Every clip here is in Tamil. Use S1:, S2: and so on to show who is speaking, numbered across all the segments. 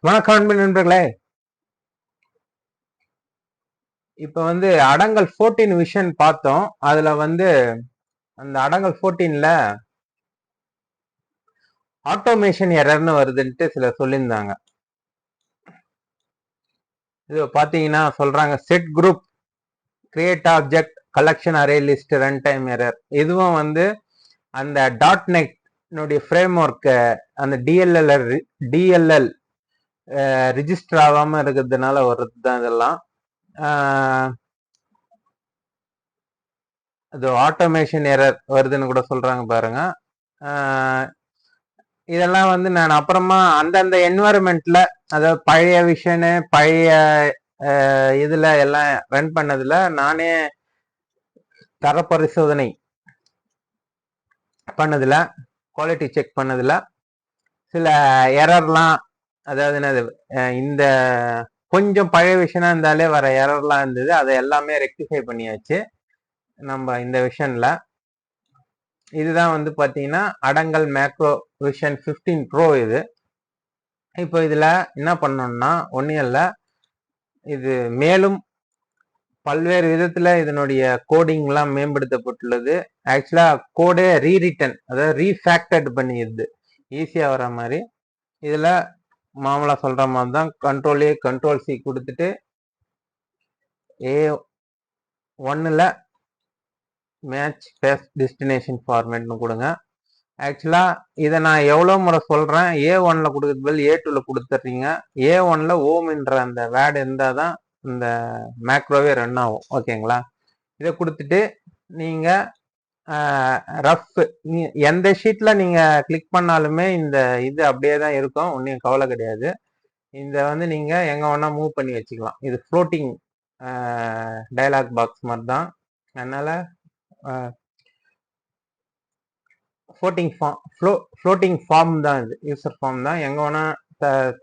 S1: வணக்கம் அன்பு நண்பர்களே. இப்ப அடங்கல் 14 விஷன் பார்த்தோம். அதுல அந்த அடங்கல் 14ல ஆட்டோமேஷன் எரர்னு வருதுன்ட்டு சிலர் சொல்லியிருந்தாங்க. இது பாத்தீங்கன்னா சொல்றாங்க set group create object collection array list run time error. இதுவும் அந்த டாட் நெட் ஃப்ரேம் ஒர்க் அந்த டிஎல்எல் ரிஜிஸ்டர் ஆகாம இருக்கிறதுனால வர்றது தான் இதெல்லாம். அது ஆட்டோமேஷன் எரர் வருதுன்னு கூட சொல்றாங்க பாருங்க. இதெல்லாம் நான் அப்புறமா அந்தந்த என்வாயர்மெண்ட்ல, அதாவது பழைய விஷனு பழைய இதுல எல்லாம் ரன் பண்ணதுல நானே தர பரிசோதனை பண்ணதுல குவாலிட்டி செக் பண்ணதுல சில எரர்லாம், அதாவது இந்த கொஞ்சம் பழைய விஷனா இருந்தாலே வர எரர்லாம் இருந்தது. அதை எல்லாமே ரெக்டிஃபை பண்ணியாச்சு நம்ம இந்த விஷன்ல. இதுதான் பாத்தீங்கன்னா அடங்கல் மேக்ரோ விஷன் 15 ப்ரோ. இது இப்போ இதுல என்ன பண்ணோம்னா ஒன்னும் இல்ல, இது மேலும் பல்வேறு விதத்துல இதனுடைய கோடிங் எல்லாம் மேம்படுத்தப்பட்டுள்ளது. ஆக்சுவலா கோடே ரீரிட்டன், அதாவது ரீஃபேக்டர்ட் பண்ணிடுது ஈஸியா வர மாதிரி. இதுல மாமலா சொல்ற மாதிரி தான் கண்ட்ரோல் ஏ கண்ட்ரோல் சி கொடுத்துட்டு A1ல மேட்ச் பேஸ்ட் டெஸ்டினேஷன் ஃபார்மேட்னு கொடுங்க. ஆக்சுவலா இதை நான் எவ்வளவு முறை சொல்றேன், A1ல கொடுக்கறது பதில் A2ல கொடுத்துறீங்க. A1ல ஓம்ன்ற அந்த வேர்டு இருந்தாதான் இந்த மேக்ரோவே ரன் ஆகும். ஓகேங்களா? இதை கொடுத்துட்டு நீங்க ரஃப் எந்த ஷீட்ல நீங்க கிளிக் பண்ணாலுமே இந்த இது அப்படியே தான் இருக்கும், ஒன்றும் கவலை கிடையாது. இந்த நீங்க எங்க வேணா மூவ் பண்ணி வச்சுக்கலாம். இது ஃப்ளோட்டிங் டயலாக் பாக்ஸ் மாதிரி தான். அதனால ஃப்ளோட்டிங் ஃபார்ம் தான், இது யூசர் ஃபார்ம் தான். எங்க வேணா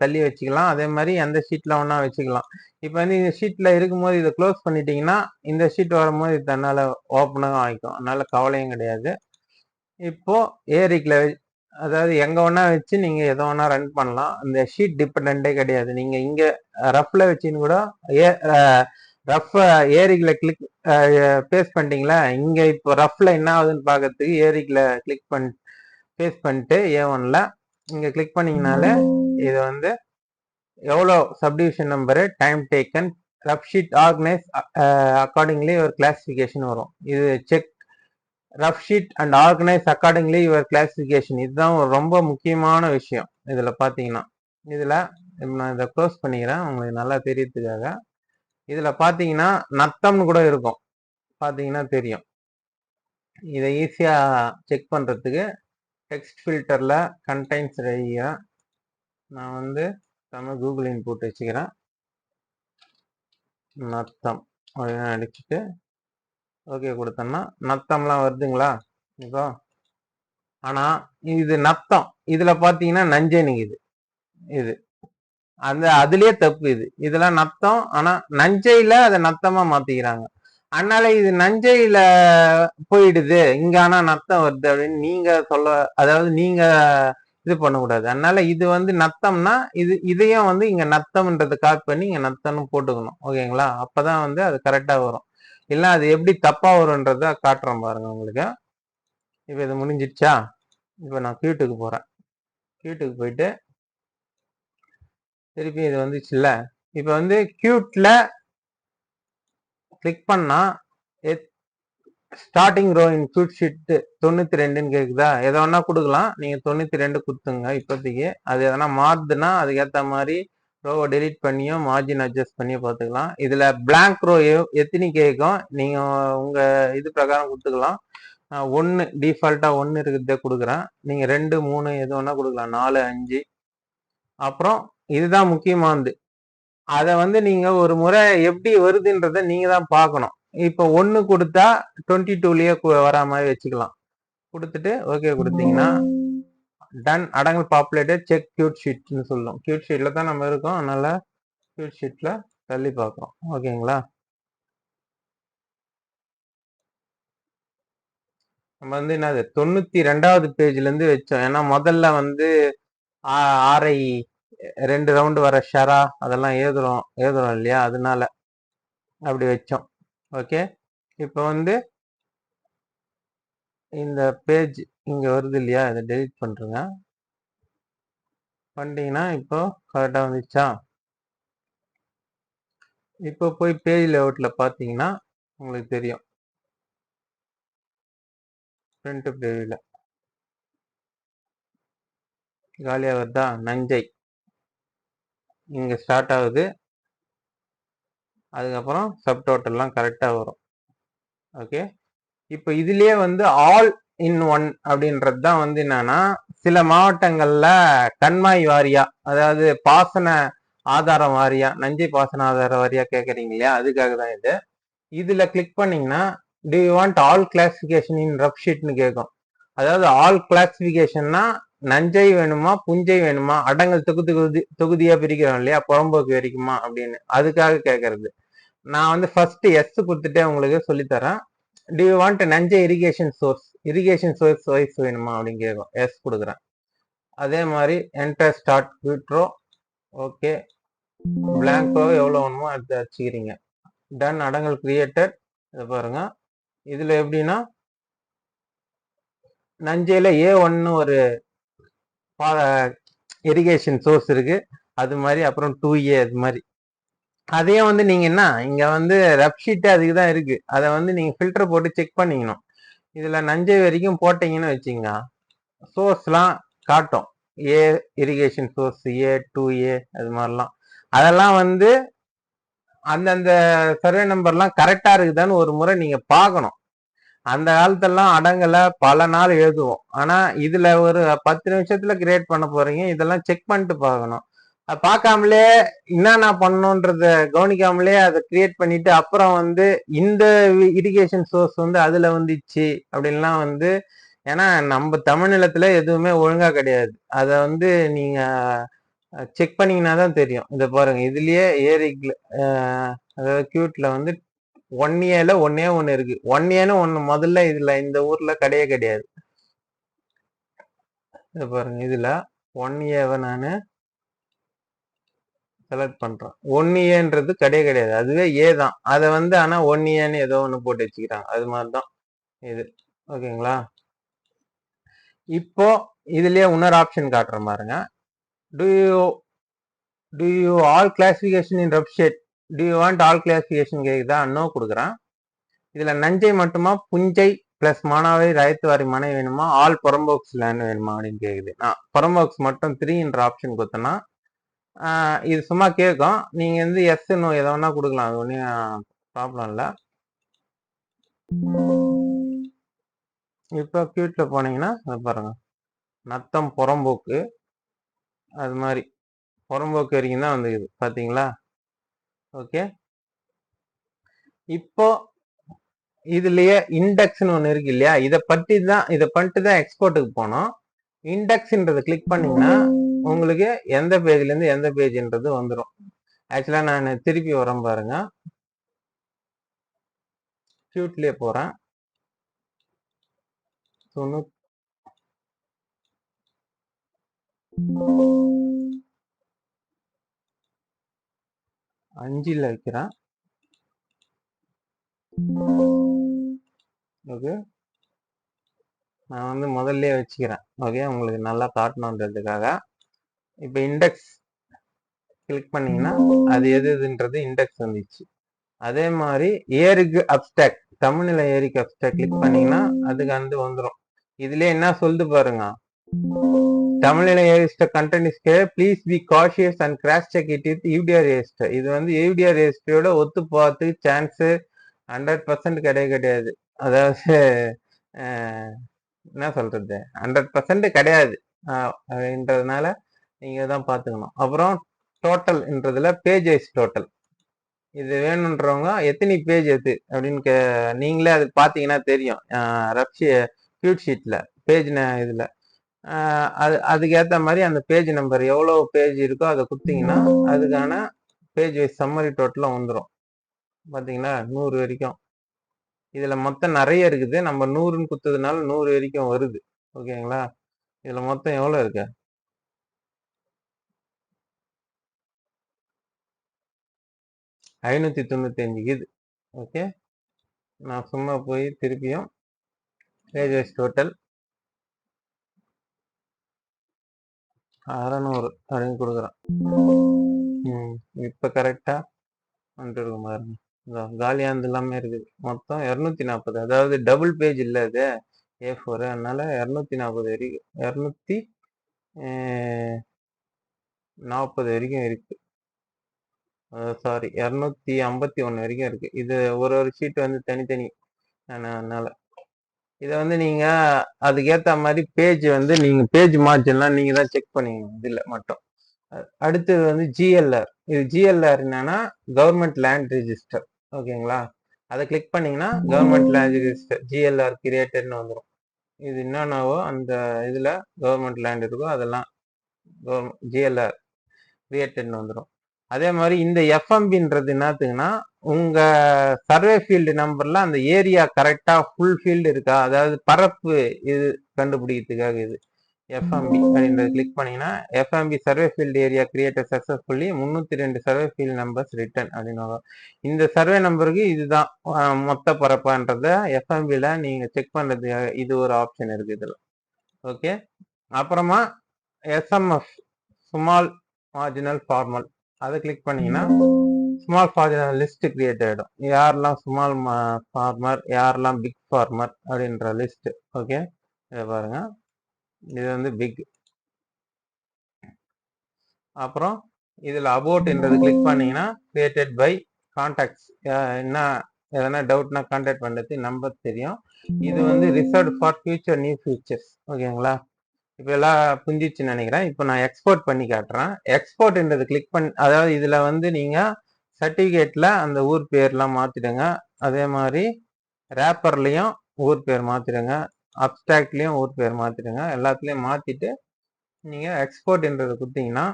S1: தள்ளி வச்சுக்கலாம். அதே மாதிரி எந்த ஷீட்ல வேணா வச்சுக்கலாம். இப்போ இந்த ஷீட்ல இருக்கும்போது இதை க்ளோஸ் பண்ணிட்டீங்கன்னா இந்த ஷீட் வரும்போது இது தன்னால ஓப்பனாக ஆகிக்கும். அதனால கவலையும் கிடையாது. இப்போ ஏரிக்ல, அதாவது எங்க வேணா வச்சு நீங்க எதை வேணா ரன் பண்ணலாம். இந்த ஷீட் டிபெண்டே கிடையாது. நீங்க இங்க ரஃப்ல வச்சுன்னு கூட ரஃப் ஏரிக்ல கிளிக் பேஸ்ட் பண்ணிட்டீங்களா, இங்க இப்போ ரஃப்ல என்ன ஆகுதுன்னு பாக்கிறதுக்கு ஏரிக்ல கிளிக் பண்ணி பேஸ்ட் பண்ணிட்டு A1ல இங்க கிளிக் பண்ணீங்கனாலே இது எவ்வளோ subdivision number, time taken, rough sheet organise accordingly ஒரு கிளாசிபிகேஷன் வரும். இது check rough sheet and organise accordingly your classification. இதுதான் ஒரு ரொம்ப முக்கியமான விஷயம் இதுல பாத்தீங்கன்னா. இதுல நான் இதை க்ளோஸ் பண்ணிக்கிறேன் உங்களுக்கு நல்லா தெரியறதுக்காக. இதுல பாத்தீங்கன்னா நத்தம்னு கூட இருக்கும், பாத்தீங்கன்னா தெரியும். இதை ஈஸியா செக் பண்றதுக்கு டெக்ஸ்ட் ஃபில்டர்ல கண்டெய்ன்ஸ் எழுதிக்கிறேன். நான் தமிழ் கூகுள் இன்புட் வச்சுக்கிறேன். நத்தம் அப்படின்னு அடிச்சுட்டு ஓகே கொடுத்தோம்னா நத்தம்லாம் வருதுங்களா இப்போ. ஆனா இது நத்தம், இதுல பாத்தீங்கன்னா நஞ்சை நிக்குது. இது அதுலயே தப்பு. இதெல்லாம் நத்தம், ஆனா நஞ்சையில அதை நத்தமா மாத்திக்கிறாங்க. அதனால இது நஞ்சையில போயிடுது, இங்க ஆனா நத்தம் வருது அப்படின்னு நீங்க சொல்ல, அதாவது நீங்க இது பண்ணக்கூடாது. அதனால இது நத்தம்னா இதையும் இங்க நத்தம்ன்றதை காப்பி பண்ணி இங்க நத்தம்னு போட்டுக்கணும். ஓகேங்களா? அப்பதான் அது கரெக்டா வரும். இல்ல அது எப்படி தப்பா வரும்ன்றத காட்டுறேன் பாருங்க உங்களுக்கு. இப்ப இது முடிஞ்சிடுச்சா? இப்ப நான் கியூட்டுக்கு போறேன். கியூட்டுக்கு போயிட்டு திருப்பி இது வந்துச்சுல்ல, இப்ப கியூட்ல கிளிக் பண்ணா ஸ்டார்டிங் ரோ இன் கியூட் ஷீட் 92ன்னு கேக்குதா? எதை வேணா கொடுக்கலாம். நீங்க 92 கொடுத்துங்க இப்போதைக்கு. அது எதனா மாறுதுன்னா அதுக்கேற்ற மாதிரி ரோவை டெலிட் பண்ணியோ மார்ஜின் அட்ஜஸ்ட் பண்ணியோ பார்த்துக்கலாம். இதுல பிளாங்க் ரோ எத்தனை கேட்கும், நீங்க உங்க இது பிரகாரம் கொடுத்துக்கலாம். 1 டிஃபால்ட்டா 1 இருக்கிறதே கொடுக்குறேன். நீங்க 2 3 எது வேணா கொடுக்கலாம், 4 5. அப்புறம் இதுதான் முக்கியமானது. அதை நீங்க ஒரு முறை எப்படி வருதுன்றத நீங்க தான் பார்க்கணும். இப்போ 1 கொடுத்தா 22லயே வர மாதிரி வச்சுக்கலாம். கொடுத்துட்டு ஓகே கொடுத்தீங்கன்னா டன் அடங்கல் பாப்புலேட்டட் செக் கியூட் ஷீட்னு சொல்லும். கியூட் ஷீட்ல தான் நம்ம இருக்கோம், அதனால கியூட் ஷீட்ல தள்ளி பார்க்குறோம். ஓகேங்களா? நம்ம என்னது 92வது பேஜ்ல இருந்து வச்சோம். ஏன்னா முதல்ல RI 2 ரவுண்டு வர ஷரா அதெல்லாம் எழுதுறோம் இல்லையா, அதனால அப்படி வச்சோம். ஓகே, இப்போ வந்து இந்த பேஜ் இங்க வருது இல்லையா, இதை டெலிட் பண்றேங்க. பண்ணிட்டீங்கன்னா இப்போ கரெக்டா வந்துச்சா? இப்போ போய் பேஜ் லேஅவுட்ல பார்த்தீங்கன்னா உங்களுக்கு தெரியும். ஃப்ரண்ட் பேஜ்ல காலியா வருதா? நஞ்சை இங்க ஸ்டார்ட் ஆகுது. அதுக்கப்புறம் சப் டோட்டல்லாம் கரெக்டா வரும். ஓகே, இப்போ இதுலயே வந்து ஆல் இன் ஒன் அப்படின்றது தான் வந்து என்னன்னா, சில மாவட்டங்கள்ல கண்மாய் வாரியா, அதாவது பாசன ஆதாரம் வாரியா, நஞ்சை பாசன ஆதார வாரியா கேக்குறீங்க இல்லையா, அதுக்காக தான் இது. இதுல கிளிக் பண்ணீங்கன்னா do you want all classification in rough ஷீட்னு கேட்கும். அதாவது ஆல் கிளாசிபிகேஷன்னா நஞ்சை வேணுமா, புஞ்சை வேணுமா, அடங்கல் தொகுதியா பிரிக்கிறோம் இல்லையா, புறம்போக்கு வரைக்குமா அப்படின்னு, அதுக்காக கேட்கறது. நான் வந்து ஃபர்ஸ்ட் எஸ் கொடுத்துட்டே உங்களுக்கு சொல்லித்தரேன். டு யூ வாண்ட் நஞ்சை இரிகேஷன் சோர்ஸ் வைஸ் வேணுமா அப்படின்னு கேட்கும். எஸ் கொடுக்குறேன். அதே மாதிரி என்டர் ஸ்டார்ட் விட்ரோ. ஓகே, பிளாங்கோ எவ்வளவு வேணுமோ அடுத்து வச்சுக்கிறீங்க. டன் அடங்கல் கிரியேட்டட். இதை பாருங்க, இதுல எப்படின்னா நஞ்சையில A1 ஒரு இரிகேஷன் சோர்ஸ் இருக்கு, அது மாதிரி அப்புறம் 2A அது மாதிரி. அதையே வந்து நீங்க என்ன இங்க வந்து ரஃப் ஷீட் அதுக்கு தான் இருக்கு, அதை வந்து நீங்க ஃபில்டர் போட்டு செக் பண்ணிக்கணும். இதுல நஞ்சை வரைக்கும் போட்டீங்கன்னு வச்சுங்க, சோர்ஸ்லாம் காட்டும். ஏ இரிகேஷன் சோர்ஸ் A 2A அது மாதிரிலாம். அதெல்லாம் வந்து அந்தந்த சர்வே நம்பர்லாம் கரெக்டா இருக்குதான்னு ஒரு முறை நீங்க பார்க்கணும். அந்த காலத்தெல்லாம் அடங்கல பல நாள் எழுதுவோம். ஆனா இதுல ஒரு 10 நிமிஷத்துல கிரியேட் பண்ண போறீங்க. இதெல்லாம் செக் பண்ணிட்டு பார்க்கணும். பார்க்காமலே என்னென்ன பண்ணணும்ன்றத கவனிக்காமலே அதை கிரியேட் பண்ணிட்டு அப்புறம் வந்து இந்த இரிகேஷன் சோர்ஸ் வந்து அதுல வந்துச்சு அப்படின்லாம் வந்து, ஏன்னா நம்ம தமிழ்நிலத்துல எதுவுமே ஒழுங்கா கிடையாது. அதை வந்து நீங்க செக் பண்ணீங்கன்னா தான் தெரியும். இதை பாருங்க, இதுலயே ஏரிக்ல அதாவது கியூட்ல வந்து 1Aல ஒன்னே ஒண்ணு இருக்கு. 1Aன்னு ஒண்ணு முதல்ல இதுல இந்த ஊர்ல கிடையாது. இதை பாருங்க, இதுல 1Aவை நானு செலக்ட் பண்றேன். 1Aன்றது கிடையாது, அதுவே ஏ தான். அதை வந்து ஆனா 1Aன்னு ஏதோ ஒண்ணு போட்டு வச்சுக்கிறாங்க. அது மாதிரிதான் இது. ஓகேங்களா? இப்போ இதுலயே இன்னொரு ஆப்ஷன் காட்டுறேன் பாருங்க. To you all classification in rough sheet, to you want all classification கேக்குதா? நோ கொடுக்குறேன். இதுல நஞ்சை மட்டுமா, புஞ்சை பிளஸ் மானாவை ரயத்துவாரி மனை வேணுமா, ஆல் புறம்போக்ஸ் லேண்ட் வேணுமா அப்படின்னு கேக்குது. நான் புறம்போக்ஸ் மட்டும் 3 ஆப்ஷன் கொடுத்தேன்னா இது சும்மா கேட்கும். நீங்க வந்து எஸ் நோ எதை வேணா கொடுக்கலாம், அது ஒன்றும் ப்ராப்ளம் இல்லை. இப்போ கியூட்ல போனீங்கன்னா பாருங்க, நத்தம் புறம்போக்கு அது மாதிரி புறம்போக்கு வரைக்கும் தான் வந்துக்குது, பாத்தீங்களா? ஓகே, இப்போ இதுலயே இண்டெக்ஸ்னு ஒண்ணு இருக்கு இல்லையா, இதை பண்ணிட்டு தான் எக்ஸ்போர்ட்டுக்கு போனோம். இண்டெக்ஸ்ன்றதை கிளிக் பண்ணீங்கன்னா உங்களுக்கு எந்த பேஜ்ல இருந்து எந்த பேஜ்ன்றது வந்துடும். ஆக்சுவலா நான் திருப்பி வரேன் பாருங்க, கியூட்லயே போறேன். 5ல வைக்கிறேன். ஓகே, நான் வந்து முதல்ல வச்சுக்கிறேன். ஓகே, உங்களுக்கு நல்லா காட்டணுன்றதுக்காக. இப்ப இண்டெக்ஸ் கிளிக் பண்ணீங்கன்னா அது எதுன்றது இண்டெக்ஸ் வந்துச்சு. அதே மாதிரி ஏருக்கு அப்டாக், தமிழ்நிலை ஏரிக்கு அப்டாக் கிளிக் பண்ணீங்கன்னா அதுக்கு வந்து வந்துடும். இதுல என்ன சொல்லுது பாருங்க, தமிழ்நிலை register content is clear, please be cautious and cross check it with UTR register. இது வந்து யூடிஆர் ரெஜிஸ்டரோட ஒத்து பார்த்து சான்ஸ் 100% கிடையாது. அதாவது என்ன சொல்றது, 100% கிடையாது அப்படின்றதுனால நீங்க தான் பாத்துக்கணும். அப்புறம் டோட்டல்ன்றதுல பேஜ் வைஸ் டோட்டல், இது வேணுன்றவங்க எத்தனை பேஜ் எது அப்படின்னு நீங்களே அது பாத்தீங்கன்னா தெரியும். கியூட் ஷீட்ல பேஜ் இதுல அதுக்கு ஏத்த மாதிரி அந்த பேஜ் நம்பர் எவ்வளவு பேஜ் இருக்கோ அதை கொடுத்தீங்கன்னா அதுக்கான பேஜ் வைஸ் சம்மரி டோட்டலும் வந்துடும். பாத்தீங்கன்னா 100 வரைக்கும் இதுல மொத்தம் நிறைய இருக்குது. நம்ம 100ன்னு குத்ததுனால 100 வரைக்கும் வருது. ஓகேங்களா? இதுல மொத்தம் எவ்வளவு இருக்கு, 595 இது. ஓகே, நான் சும்மா போய் திருப்பியும் பேஜ் வைஸ் டோட்டல் 600 அப்படின்னு கொடுக்குறேன். இப்போ கரெக்டா வந்துட்டு இருக்கும் பாருங்க. காலியானது எல்லாமே இருக்குது. மொத்தம் 240, அதாவது டபுள் பேஜ் இல்லை அது A4, அதனால 240 வரைக்கும் 240 வரைக்கும் இருக்கு. சாரி, 251 வரைக்கும் இருக்கு. இது ஒரு ஷீட் வந்து தனித்தனி. அதனால இதை வந்து நீங்க அதுக்கேற்ற மாதிரி பேஜ் வந்து நீங்க பேஜ் மார்ஜின்லாம் நீங்க தான் செக் பண்ணிக்கணும் இதுல மட்டும். அடுத்தது வந்து GLR. இது GLR என்னன்னா கவர்மெண்ட் லேண்ட் ரிஜிஸ்டர். ஓகேங்களா, அதை கிளிக் பண்ணீங்கன்னா கவர்மெண்ட் லேண்ட் ரிஜிஸ்டர் GLR கிரியேட்டட்னு வந்துடும். இது என்னன்னாவோ அந்த இதுல கவர்மெண்ட் லேண்ட் இருக்கோ அதெல்லாம் GLR கிரியேட்டட்னு வந்துடும். அதே மாதிரி இந்த எஃப்எம்பின்றது என்னத்துக்குன்னா உங்க சர்வே ஃபீல்டு நம்பர்ல அந்த ஏரியா கரெக்டா ஃபுல் ஃபீல்டு இருக்கா, அதாவது பரப்பு இது கண்டுபிடிக்கிறதுக்காக. இது எஃப்எம்பி அப்படின்றது கிளிக் பண்ணீங்கன்னா FMB survey field area created successfully 302 survey field numbers written அப்படின்னு வரும். இந்த சர்வே நம்பருக்கு இதுதான் மொத்த பரப்பான்றத எஃப்எம்பில நீங்க செக் பண்றதுக்காக இது ஒரு ஆப்ஷன் இருக்கு இதுல. ஓகே, அப்புறமா எஸ்எம்எஃப் ஸ்மால் மார்ஜினல் ஃபார்மல், அதை கிளிக் பண்ணீங்கன்னா ஸ்மால் ஃபார்மர் லிஸ்ட் கிரியேட் ஆகிடும். யாரெல்லாம் ஸ்மால் ஃபார்மர், யாரெல்லாம் பிக் ஃபார்மர் அப்படின்ற லிஸ்ட். ஓகே, இதை பாருங்க, இது வந்து பிக். அப்புறம் இதில் அபவுட்ன்றது கிளிக் பண்ணீங்கன்னா கிரியேட்டட் பை கான்டாக்ட்ஸ். என்ன எதனா டவுட்னா கான்டாக்ட் பண்ணுறது நம்பர் தெரியும். இது வந்து reserve for future new futures. ஓகேங்களா, இப்போ எல்லாம் புரிஞ்சிச்சுன்னு நினைக்கிறேன். இப்போ நான் எக்ஸ்போர்ட் பண்ணி காட்டுறேன். எக்ஸ்போர்ட்ன்றது கிளிக் பண்ணி, அதாவது இதுல வந்து நீங்க சர்டிபிகேட்ல அந்த ஊர் பேர்லாம் மாத்திடுங்க. அதே மாதிரி ரேப்பர்லயும் ஊர் பேர் மாத்திடுங்க, அப்டிராக்ட்லயும் ஊர் பேர் மாத்திடுங்க. எல்லாத்துலயும் மாத்திட்டு நீங்க எக்ஸ்போர்ட்ன்றதை கொடுத்தீங்கன்னா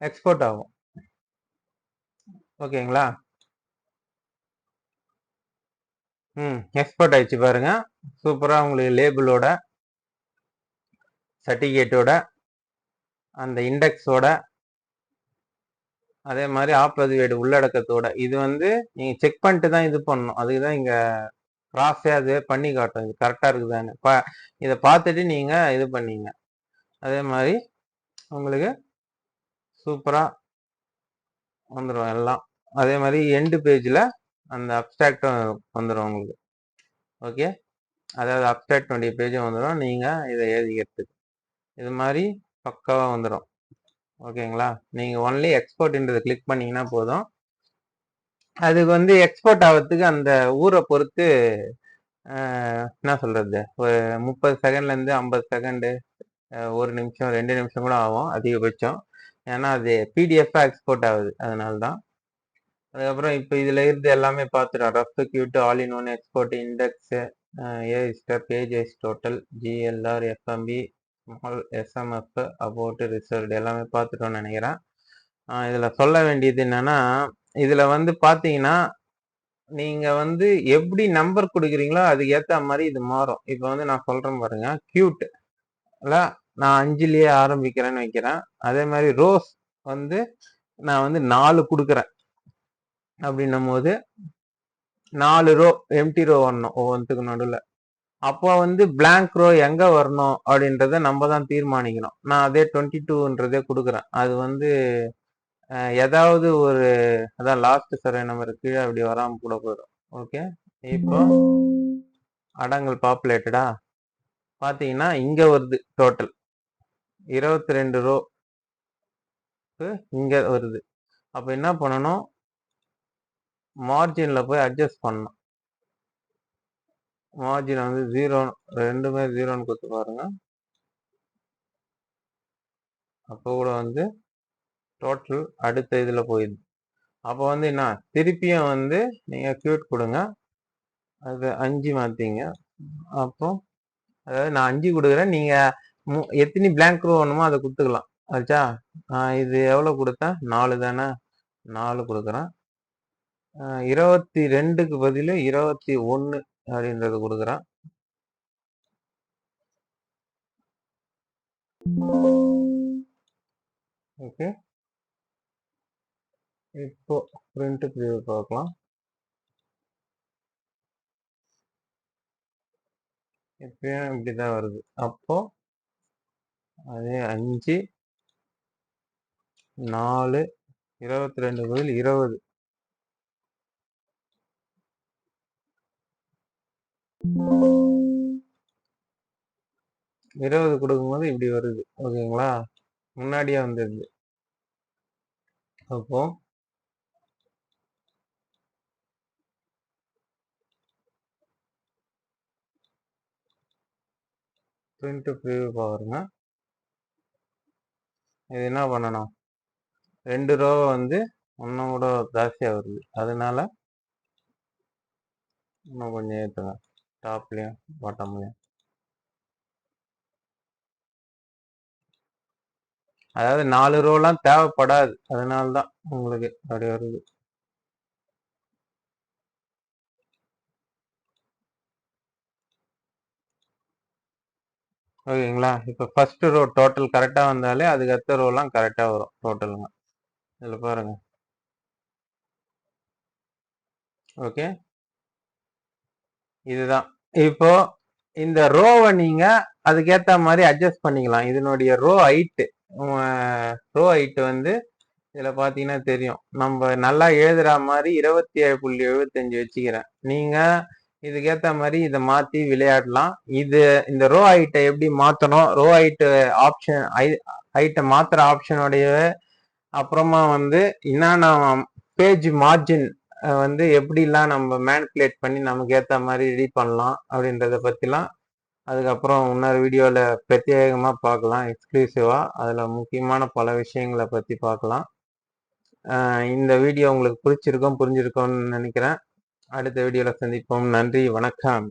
S1: எக்ஸ்போர்ட் ஆகும். ஓகேங்களா, எக்ஸ்போர்ட் ஆயிடுச்சு பாருங்க. சூப்பரா உங்களுக்கு லேபிளோட, சர்டிபிகேட்டோட, அந்த இண்டெக்ஸோட, அதே மாதிரி ஆப்பதிவேடு உள்ளடக்கத்தோட. இது வந்து நீங்க செக் பண்ணிட்டு தான் இது பண்ணணும். அதுக்குதான் இங்க கிராஸே அது பண்ணி காட்டும், இது கரெக்டா இருக்குதான்னு. இதை பார்த்துட்டு நீங்க இது பண்ணீங்க. அதே மாதிரி உங்களுக்கு சூப்பரா வந்துடும் எல்லாம். அதே மாதிரி எண்டு பேஜ்ல அந்த அப்டிராக்டும் வந்துடும் உங்களுக்கு. ஓகே, அதாவது அப்டிராக்ட் 20 பேஜும் வந்துடும். நீங்க இதை எழுதிக்கிறதுக்கு இது மாதிரி பக்காவா வந்துடும். ஓகேங்களா, நீங்க ஒன்லி எக்ஸ்போர்ட்ன்றதை கிளிக் பண்ணீங்கன்னா போதும். அதுக்கு வந்து எக்ஸ்போர்ட் ஆகிறதுக்கு அந்த ஊரை பொறுத்து என்ன சொல்றது, ஒரு 30 செகண்ட்ல இருந்து 50 செகண்டு, 1 நிமிஷம் 2 நிமிஷம் கூட ஆகும் அதிகபட்சம். ஏன்னா அது பிடிஎஃப் எக்ஸ்போர்ட் ஆகுது, அதனால தான். அதுக்கப்புறம் இப்போ இதுல இருந்து எல்லாமே பார்த்துட்டோம். Rough cut, all in one, export, index, ஏஸ்டர், page wise total, GLR, FMB, small, SMF, about, reserved எல்லாமே பார்த்துட்டோம்னு நினைக்கிறேன். இதுல சொல்ல வேண்டியது என்னன்னா, இதுல வந்து பாத்தீங்கன்னா நீங்க வந்து எப்படி நம்பர் கொடுக்குறீங்களோ அதுக்கு ஏத்த மாதிரி இது மாறும். இப்போ வந்து நான் சொல்றேன் பாருங்க, கியூட் நான் 5லயே ஆரம்பிக்கிறேன்னு வைக்கிறேன். அதே மாதிரி ரோஸ் வந்து நான் வந்து 4 கொடுக்குறேன். அப்படின்னும் போது 4 ரோ எம்டி ரோ வரணும் ஒவ்வொன்றுக்கு நடுவில். அப்போ வந்து பிளாங்க் ரோ எங்க வரணும் அப்படின்றத நம்ம தான் தீர்மானிக்கணும். நான் அதே 22ன்றதே கொடுக்குறேன். அது வந்து ஏதாவது ஒரு, அதான் லாஸ்ட் சர்வே நம்பர் கீழே அப்படி வராம கூட போயிடும். ஓகே, இப்போ அடங்கல் பாப்புலேட்டடா பாத்தீங்கன்னா இங்க வருது டோட்டல் 22 ரோ இங்க வருது. அப்ப என்ன பண்ணணும், மார்ஜின்ல போய் அட்ஜஸ்ட் பண்ணணும். மார்ஜின் வந்து 0, ரெண்டுமே 0ன்னு கொடுத்து பாருங்க. அப்போ கூட வந்து டோட்டல் அடுத்த இதுல போயிடுது. அப்போ வந்து என்ன, திருப்பியும் வந்து நீங்க கியூட் கொடுங்க, அது 5 மாத்தீங்க. அப்போ அதாவது நான் 5 கொடுக்குறேன், நீங்க எத்தனை பிளாங்க் ரோ வேணுமோ அதை கொடுத்துக்கலாம். ஆச்சா, இது எவ்வளவு கொடுத்தேன், 4 தானே, 4 கொடுக்குறேன். 22க்கு பதில் 21 அப்படின்றது கொடுக்குறேன். ஓகே, இப்போ பிரிண்ட் ப்ரிவ்யூ பார்க்கலாம். இப்பயும் இப்படிதான் வருது. அப்போ அதே 5 4 22 பதில் 20 20 கொடுக்கும்போது இப்படி வருது. ஓகேங்களா? முன்னாடியே வந்துருது. அப்போ பிரிண்ட் ப்ரிவ்யூ பாருங்க. இது என்ன பண்ணணும், 2 ரோ வந்து இன்னும் கூட ஜாஸ்தியா வருது. அதனால இன்னும் கொஞ்சம் ஏற்றுங்க, டாப்லயும் பாட்டம்லயும். அதாவது 4 ரோலாம் தேவைப்படாது, அதனால தான் உங்களுக்கு அப்படி வருது. ஓகேங்களா? இப்போ ஃபர்ஸ்ட் ரோ டோட்டல் கரெக்டாக வந்தாலே அதுக்கு அடுத்த ரோலாம் கரெக்டாக வரும் டோட்டலுங்க. இதில் பாருங்க. ஓகே, இதுதான். இப்போ இந்த ரோவை நீங்க அதுக்கேற்ற மாதிரி அட்ஜஸ்ட் பண்ணிக்கலாம். இதனுடைய ரோ ஹைட்டு வந்து இதில் பார்த்தீங்கன்னா தெரியும். நம்ம நல்லா எழுதுற மாதிரி 27.75 வச்சுக்கிறேன். நீங்க இதுக்கேற்ற மாதிரி இதை மாற்றி விளையாடலாம். இந்த ரோ ஹைட்டை எப்படி மாற்றணும், ரோ ஹைட்டு ஆப்ஷன் ஹைட்டை மாற்றுற ஆப்ஷனுடைய அப்புறமா வந்து என்னென்ன பேஜ் மார்ஜின் வந்து எப்படிலாம் நம்ம மேனிப்புலேட் பண்ணி நமக்கு ஏற்ற மாதிரி ரெடி பண்ணலாம் அப்படின்றத பற்றிலாம் அதுக்கப்புறம் இன்னொரு வீடியோவில் பிரத்யேகமாக பார்க்கலாம், எக்ஸ்க்ளூசிவாக. அதில் முக்கியமான பல விஷயங்களை பற்றி பார்க்கலாம். இந்த வீடியோ உங்களுக்கு புரிஞ்சிருக்கும்னு நினைக்கிறேன். அடுத்த வீடியோவில் சந்திப்போம். நன்றி, வணக்கம்.